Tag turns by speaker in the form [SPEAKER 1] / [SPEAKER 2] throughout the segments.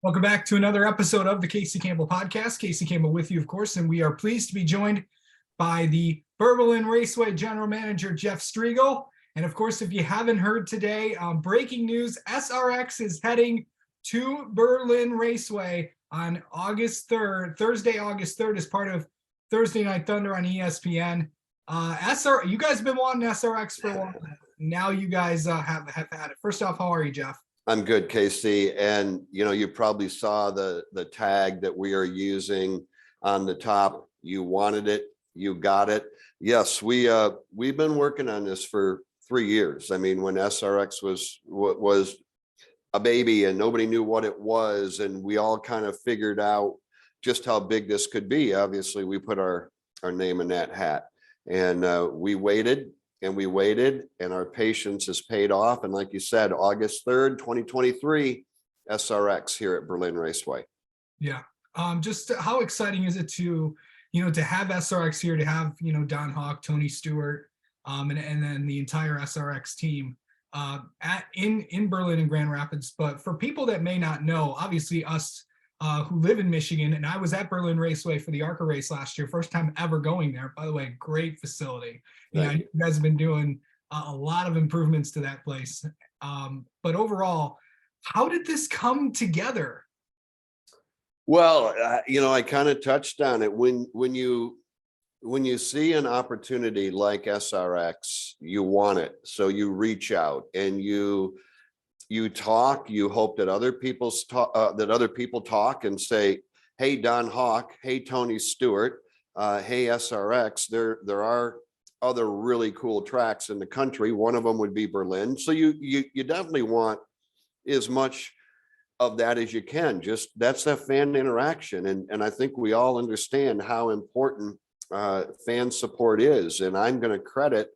[SPEAKER 1] Welcome back to another episode of the Casey Campbell Podcast. Casey Campbell with you, of course, and we are pleased to be joined by the Berlin Raceway General Manager, Jeff Streigle. And of course, if you haven't heard today, breaking news, SRX is heading to Berlin Raceway on August 3rd, Thursday, August 3rd, as part of Thursday Night Thunder on ESPN. You guys have been wanting SRX for a while. Now you guys have had it. First off, how are you, Jeff?
[SPEAKER 2] I'm good, Casey. And, you probably saw the tag that we are using on the top. You wanted it, you got it. Yes, we've been working on this for 3 years. I mean, when SRX was a baby and nobody knew what it was, and we all kind of figured out just how big this could be. Obviously, we put our name in that hat, and we waited. And we waited, and our patience has paid off. And like you said, August 3rd, 2023, SRX here at Berlin Raceway.
[SPEAKER 1] Yeah. Just how exciting is it to have SRX here, to have, Don Hawk, Tony Stewart, and then the entire SRX team in Berlin and Grand Rapids. But for people that may not know, obviously us who live in Michigan, and I was at Berlin Raceway for the ARCA race last year, first time ever going there. By the way, great facility. Yeah, you guys have been doing a lot of improvements to that place. But overall, how did this come together?
[SPEAKER 2] Well, I kind of touched on it. When you see an opportunity like SRX, you want it. So you reach out and you talk. You hope that other people talk and say, "Hey, Don Hawk. Hey, Tony Stewart. Hey, SRX. There are other really cool tracks in the country. One of them would be Berlin." So you definitely want as much of that as you can. Just that's that fan interaction, and I think we all understand how important fan support is. And I'm going to credit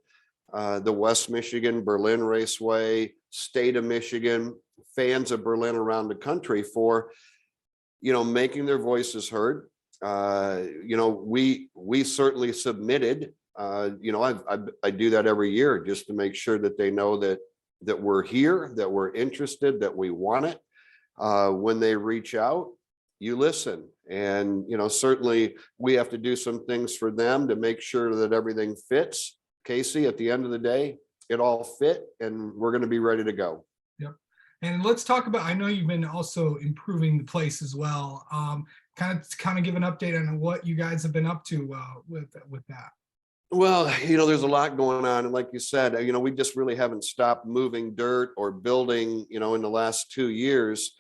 [SPEAKER 2] the West Michigan, Berlin Raceway, state of Michigan, fans of Berlin around the country for, making their voices heard. We certainly submitted. I do that every year just to make sure that they know that we're here, that we're interested, that we want it. When they reach out, you listen. And, certainly we have to do some things for them to make sure that everything fits. Casey, at the end of the day, it all fit, and we're going to be ready to go.
[SPEAKER 1] Yep. And let's talk about, I know you've been also improving the place as well. Kind of give an update on what you guys have been up to with that.
[SPEAKER 2] Well, there's a lot going on. And like you said, we just really haven't stopped moving dirt or building, in the last 2 years.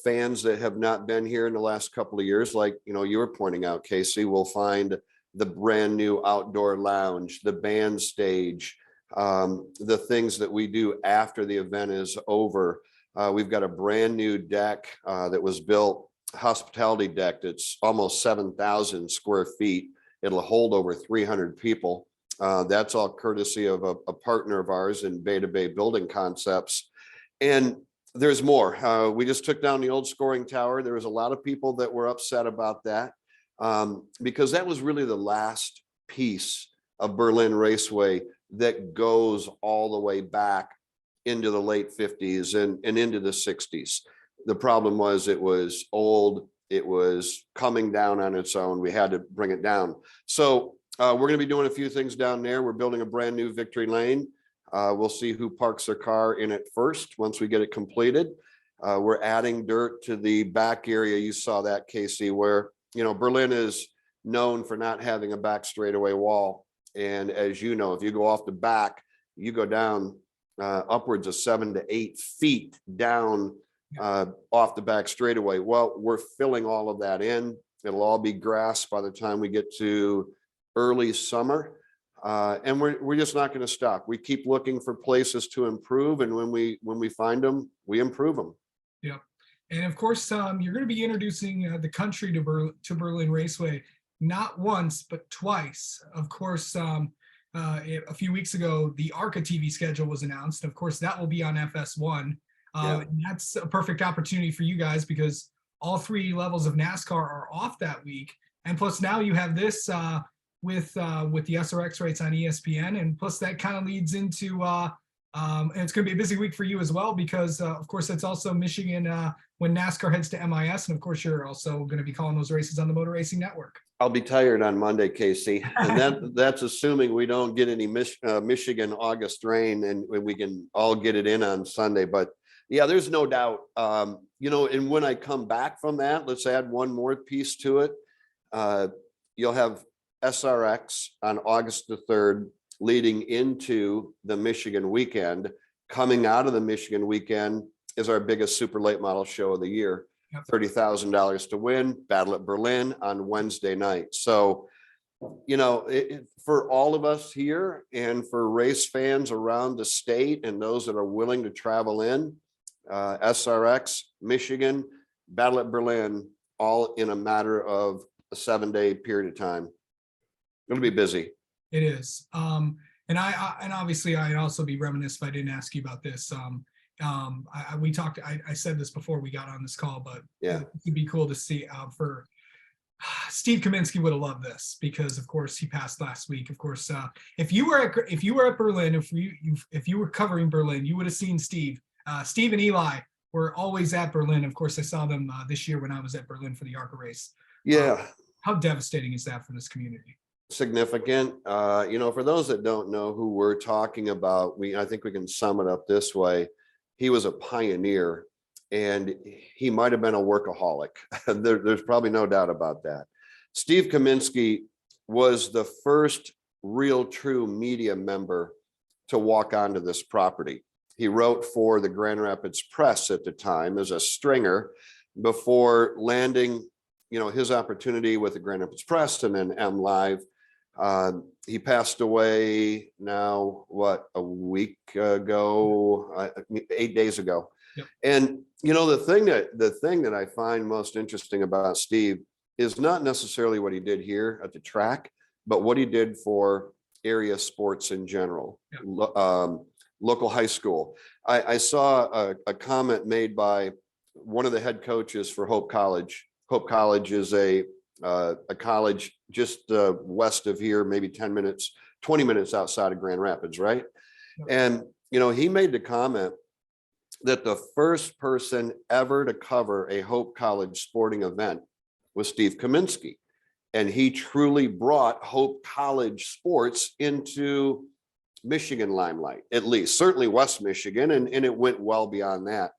[SPEAKER 2] Fans that have not been here in the last couple of years, like, you were pointing out, Casey, will find the brand new outdoor lounge, the band stage, the things that we do after the event is over. We've got a brand new deck that was built, hospitality deck, that's almost 7,000 square feet. It'll hold over 300 people. That's all courtesy of a partner of ours in Beta Bay Building Concepts. And there's more. We just took down the old scoring tower. There was a lot of people that were upset about that because that was really the last piece of Berlin Raceway that goes all the way back into the late 50s and into the 60s. The problem was it was old. It was coming down on its own. We had to bring it down. So we're going to be doing a few things down there. We're building a brand new victory lane. We'll see who parks their car in it first once we get it completed. We're adding dirt to the back area. You saw that, Casey, where, Berlin is known for not having a back straightaway wall. And as you know, if you go off the back, you go down upwards of 7 to 8 feet down off the back straightaway. Well, we're filling all of that in. It'll all be grass by the time we get to early summer. And we're just not going to stop. We keep looking for places to improve, and when we find them, we improve them.
[SPEAKER 1] Yeah, and of course, you're going to be introducing the country to Berlin Raceway not once but twice. Of course, a few weeks ago, the ARCA TV schedule was announced. Of course, that will be on FS1. And that's a perfect opportunity for you guys because all 3 levels of NASCAR are off that week, and plus now you have this. With the SRX rates on ESPN, and plus that kind of leads into And it's going to be a busy week for you as well, because of course it's also Michigan when NASCAR heads to MIS, and of course you're also going to be calling those races on the Motor Racing Network.
[SPEAKER 2] I'll be tired on Monday, Casey, and that's assuming we don't get any Michigan August rain and we can all get it in on Sunday. But yeah, there's no doubt. And when I come back from that, let's add one more piece to it. You'll have SRX on August the 3rd, leading into the Michigan weekend. Coming out of the Michigan weekend is our biggest super late model show of the year.
[SPEAKER 1] Yep.
[SPEAKER 2] $30,000 to win, Battle at Berlin on Wednesday night. So, for all of us here and for race fans around the state and those that are willing to travel in, SRX, Michigan, Battle at Berlin, all in a matter of a 7-day period of time. It'll be busy.
[SPEAKER 1] It is. And obviously I'd also be remiss if I didn't ask you about this. We talked, I said this before we got on this call, but
[SPEAKER 2] yeah,
[SPEAKER 1] it'd be cool to see for Steve Kaminsky would have loved this, because of course he passed last week. Of course, if you were at Berlin, if you were covering Berlin, you would have seen Steve. Steve and Eli were always at Berlin. Of course, I saw them this year when I was at Berlin for the ARCA race.
[SPEAKER 2] Yeah.
[SPEAKER 1] How devastating is that for this community?
[SPEAKER 2] Significant. For those that don't know who we're talking about, I think we can sum it up this way. He was a pioneer, and he might have been a workaholic. There's probably no doubt about that. Steve Kaminsky was the first real true media member to walk onto this property. He wrote for the Grand Rapids Press at the time as a stringer before landing, his opportunity with the Grand Rapids Press and then M Live. He passed away now, a week ago, 8 days ago.
[SPEAKER 1] Yep.
[SPEAKER 2] And, the thing that I find most interesting about Steve is not necessarily what he did here at the track, but what he did for area sports in general. Yep. Local high school. I saw a comment made by one of the head coaches for Hope College. Hope College is a college just west of here, maybe 20 minutes outside of Grand Rapids, right? Yep. And, he made the comment that the first person ever to cover a Hope College sporting event was Steve Kaminsky. And he truly brought Hope College sports into Michigan limelight, at least, certainly West Michigan, and it went well beyond that.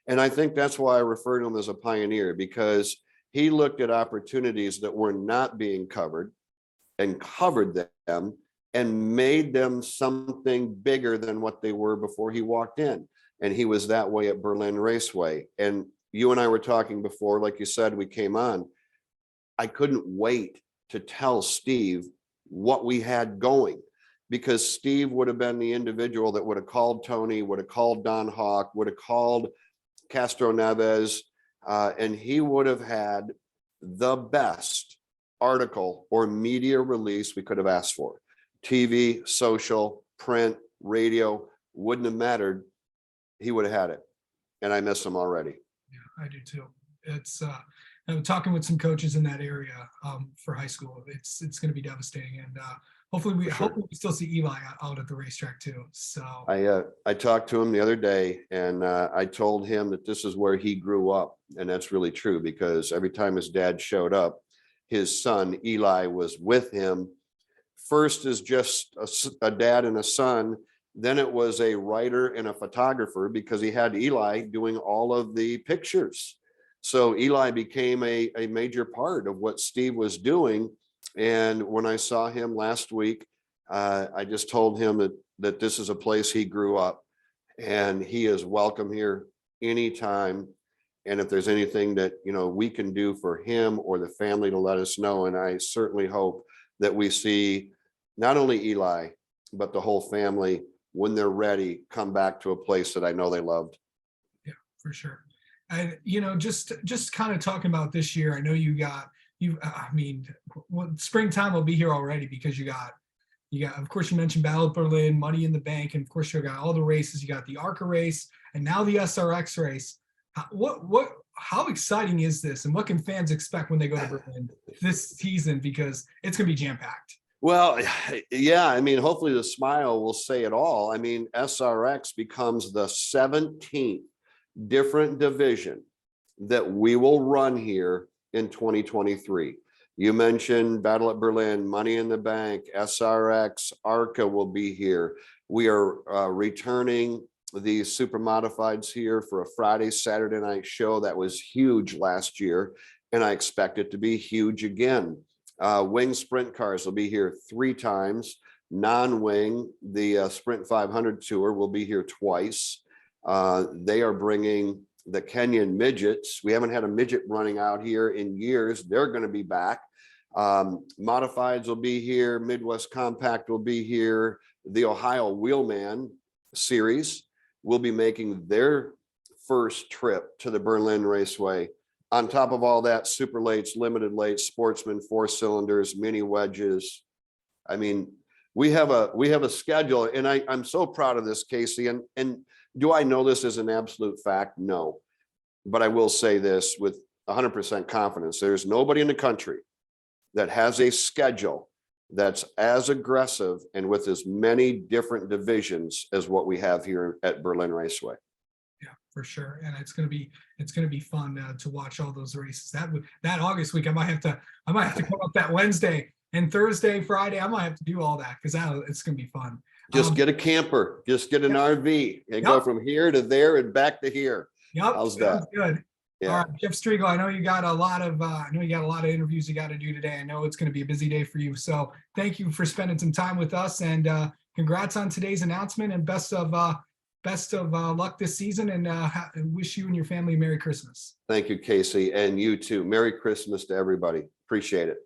[SPEAKER 2] And I think that's why I refer to him as a pioneer, because he looked at opportunities that were not being covered and covered them and made them something bigger than what they were before he walked in. And he was that way at Berlin Raceway. And you and I were talking before, like you said, we came on. I couldn't wait to tell Steve what we had going, because Steve would have been the individual that would have called Tony, would have called Don Hawk, would have called Castro Neves, and he would have had the best article or media release we could have asked for. TV, social, print, radio, wouldn't have mattered. He would have had it. And I miss him already.
[SPEAKER 1] Yeah, I do too. It's I'm talking with some coaches in that area for high school. It's going to be devastating, and hopefully we still see Eli out at the racetrack too. So
[SPEAKER 2] I talked to him the other day, and I told him that this is where he grew up, and that's really true, because every time his dad showed up, his son Eli was with him. First as just a dad and a son, then it was a writer and a photographer, because he had Eli doing all of the pictures. So Eli became a major part of what Steve was doing. And when I saw him last week, I just told him that this is a place he grew up, and he is welcome here anytime. And if there's anything that, we can do for him or the family, to let us know. And I certainly hope that we see not only Eli, but the whole family, when they're ready, come back to a place that I know they loved.
[SPEAKER 1] Yeah, for sure. And, just kind of talking about this year, I know springtime will be here already, because you got, of course, you mentioned Battle of Berlin, Money in the Bank, and of course you got all the races. You got the ARCA race, and now the SRX race. How exciting is this, and what can fans expect when they go to Berlin this season? Because it's going to be jam packed.
[SPEAKER 2] Well, yeah, I mean, hopefully the smile will say it all. I mean, SRX becomes the 17th different division that we will run here in 2023. You mentioned Battle at Berlin, Money in the Bank, SRX, ARCA will be here. We are returning the super modifieds here for a Friday, Saturday night show that was huge last year, and I expect it to be huge again. Wing sprint cars will be here 3 times. Non-wing, the Sprint 500 tour will be here twice. They are bringing the Kenyan midgets. We haven't had a midget running out here in years. They're going to be back. Modifieds will be here. Midwest Compact will be here. The Ohio Wheelman series will be making their first trip to the Berlin Raceway. On top of all that, super lates, limited lates, sportsman, 4 cylinders, mini wedges. I mean, we have a schedule, and I'm so proud of this, Casey. And do I know this as an absolute fact? No, but I will say this with 100% confidence: there's nobody in the country that has a schedule that's as aggressive and with as many different divisions as what we have here at Berlin Raceway.
[SPEAKER 1] Yeah, for sure. And it's going to be fun to watch all those races. That August week, I might have to come up that Wednesday and Thursday, Friday. I might have to do all that because it's going to be fun.
[SPEAKER 2] Just get a camper, just get an RV and go from here to there and back to here.
[SPEAKER 1] Yep.
[SPEAKER 2] How's that?
[SPEAKER 1] Good.
[SPEAKER 2] Yeah.
[SPEAKER 1] All right, Jeff Streigle, I know you got a lot of interviews you got to do today. I know it's going to be a busy day for you. So thank you for spending some time with us, and congrats on today's announcement, and best of luck this season, and wish you and your family a Merry Christmas.
[SPEAKER 2] Thank you, Casey, and you too. Merry Christmas to everybody. Appreciate it.